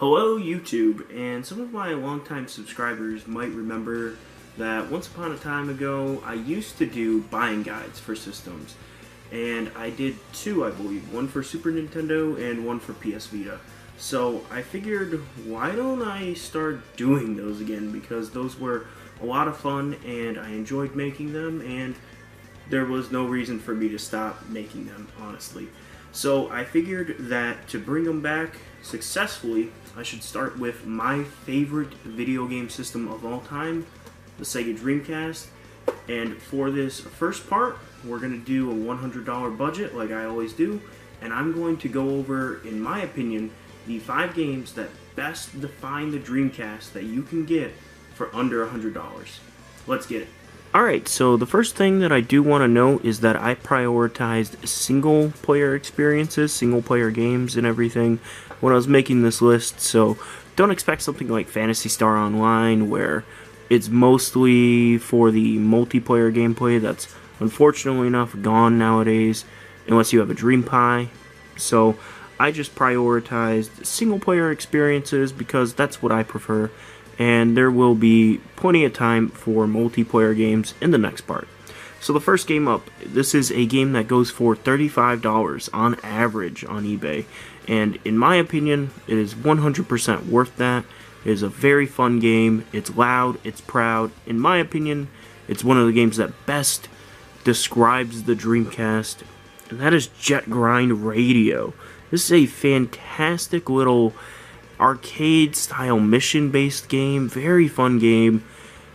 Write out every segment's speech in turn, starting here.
Hello YouTube, and some of my longtime subscribers might remember that once upon a time ago I used to do buying guides for systems, and I did two, I believe, one for Super Nintendo and one for PS Vita. So I figured, why don't I start doing those again, because those were a lot of fun and I enjoyed making them, and there was no reason for me to stop making them, honestly. So I figured that to bring them back successfully, I should start with my favorite video game system of all time, the Sega Dreamcast. And for this first part, we're going to do a $100 budget like I always do, and I'm going to go over, in my opinion, the 5 games that best define the Dreamcast that you can get for under $100. Let's get it. Alright, so the first thing that I do want to note is that I prioritized single player experiences, single player games and everything when I was making this list, so don't expect something like Phantasy Star Online where it's mostly for the multiplayer gameplay. That's unfortunately enough gone nowadays unless you have a Dream Pie. So I just prioritized single player experiences because that's what I prefer, and there will be plenty of time for multiplayer games in the next part. So the first game up, this is a game that goes for $35 on average on eBay, and in my opinion, it is 100% worth that. It is a very fun game, it's loud, it's proud. In my opinion, it's one of the games that best describes the Dreamcast, and that is Jet Grind Radio. This is a fantastic little arcade-style mission-based game, very fun game,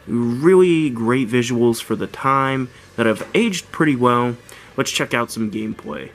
really great visuals for the time that have aged pretty well. Let's check out some gameplay.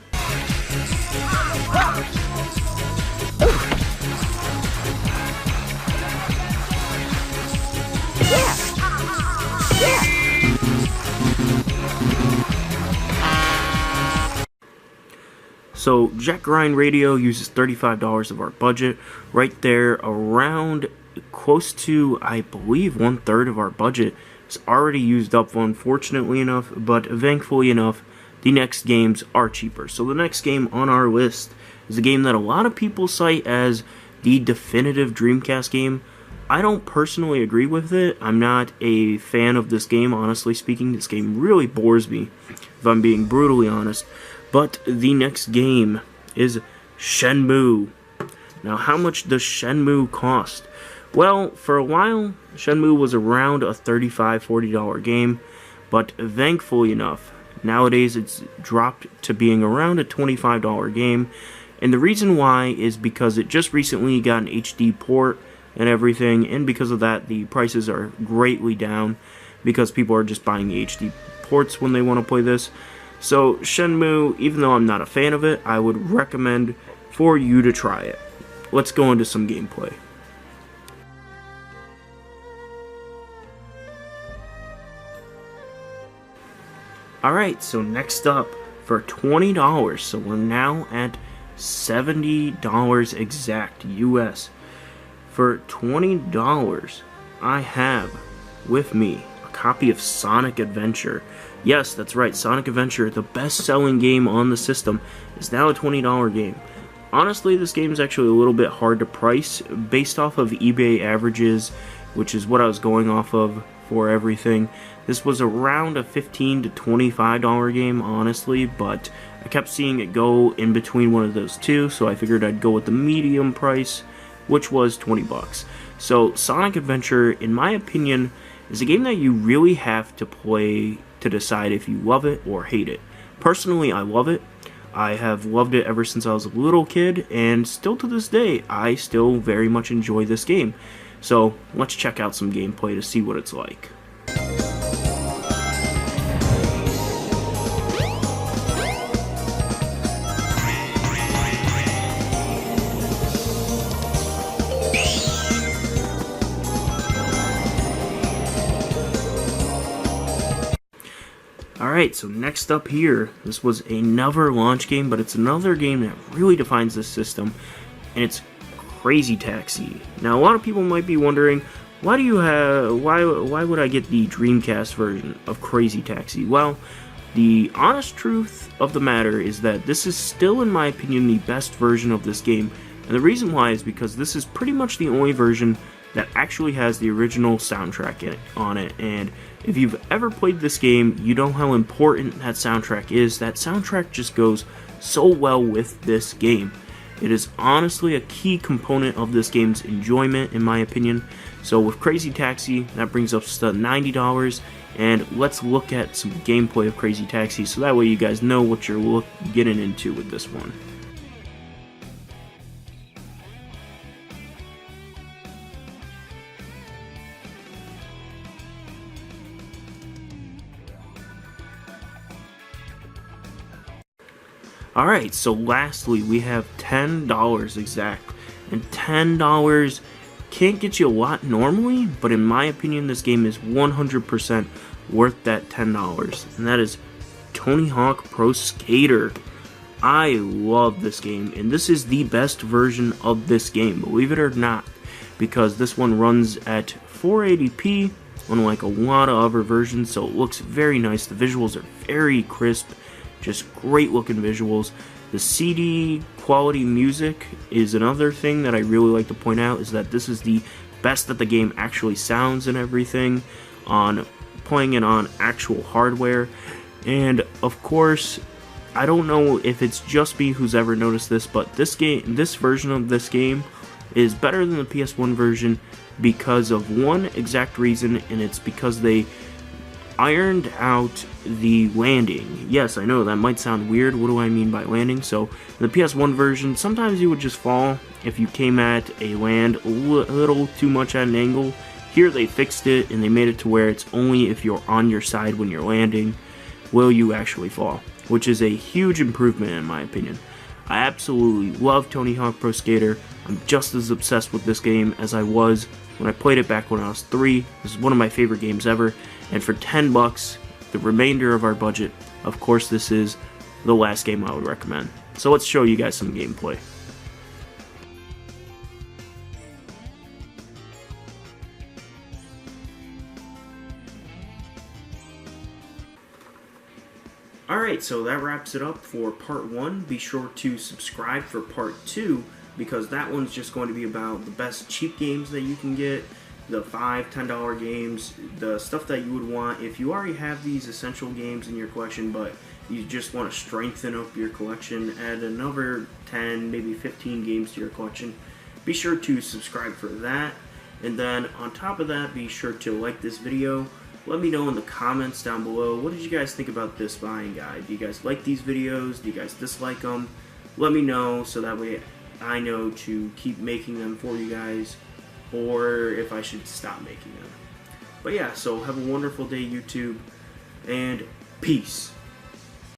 So Jet Grind Radio uses $35 of our budget, right there around close to, I believe, 1/3 of our budget is already used up, unfortunately enough, but thankfully enough, the next games are cheaper. So the next game on our list is a game that a lot of people cite as the definitive Dreamcast game. I don't personally agree with it. I'm not a fan of this game, honestly speaking. This game really bores me, if I'm being brutally honest. But the next game is Shenmue. Now, how much does Shenmue cost? Well, for a while, Shenmue was around a $35, $40 game, but thankfully enough, nowadays it's dropped to being around a $25 game, and the reason why is because it just recently got an HD port and everything, and because of that, the prices are greatly down, because people are just buying the HD ports when they want to play this. So Shenmue, even though I'm not a fan of it, I would recommend for you to try it. Let's go into some gameplay. Alright, so next up, for $20, so we're now at $70 exact US. For $20, I have with me a copy of Sonic Adventure. Yes, that's right, Sonic Adventure, the best-selling game on the system, is now a $20 game. Honestly, this game is actually a little bit hard to price based off of eBay averages, which is what I was going off of for everything. This was around a $15 to $25 game, honestly, but I kept seeing it go in between one of those two, so I figured I'd go with the medium price, which was 20 bucks. So Sonic Adventure, in my opinion, is a game that you really have to play to decide if you love it or hate it. Personally, I love it. I have loved it ever since I was a little kid, and still to this day, I still very much enjoy this game. So let's check out some gameplay to see what it's like. Alright, so next up here, this was another launch game, but it's another game that really defines this system, and it's Crazy Taxi. Now, a lot of people might be wondering, why would I get the Dreamcast version of Crazy Taxi? Well, the honest truth of the matter is that this is still, in my opinion, the best version of this game And the reason why is because this is pretty much the only version that actually has the original soundtrack on it. And if you've ever played this game, you know how important that soundtrack is. That soundtrack just goes so well with this game. It is honestly a key component of this game's enjoyment, in my opinion. So with Crazy Taxi, that brings us to $90, and let's look at some gameplay of Crazy Taxi so that way you guys know what you're getting into with this one. Alright, so lastly, we have $10 exact. And $10 can't get you a lot normally, but in my opinion, this game is 100% worth that $10. And that is Tony Hawk Pro Skater. I love this game, and this is the best version of this game, believe it or not, because this one runs at 480p, unlike a lot of other versions, so it looks very nice. The visuals are very crisp. Just great looking visuals. The CD quality music is another thing that I really like to point out, is that this is the best that the game actually sounds and everything on playing it on actual hardware. And of course, I don't know if it's just me who's ever noticed this, but this version of this game is better than the PS1 version because of one exact reason, and it's because they ironed out the landing. Yes, I know that might sound weird. What do I mean by landing? So in the PS1 version, sometimes you would just fall if you came at a land a little too much at an angle. Here they fixed it and they made it to where it's only if you're on your side when you're landing will you actually fall, which is a huge improvement in my opinion. I absolutely love Tony Hawk Pro Skater. I'm just as obsessed with this game as I was when I played it back when I was 3. This is one of my favorite games ever. And for $10, the remainder of our budget, of course this is the last game I would recommend. So let's show you guys some gameplay. Alright, so that wraps it up for part 1. Be sure to subscribe for part 2, because that one's just going to be about the best cheap games that you can get, the $5, $10 games, the stuff that you would want if you already have these essential games in your collection, but you just want to strengthen up your collection, add another 10, maybe 15 games to your collection. Be sure to subscribe for that, and then on top of that, be sure to like this video. Let me know in the comments down below, what did you guys think about this buying guide? Do you guys like these videos? Do you guys dislike them? Let me know so that way I know to keep making them for you guys, or if I should stop making them. But yeah, so have a wonderful day, YouTube, and peace.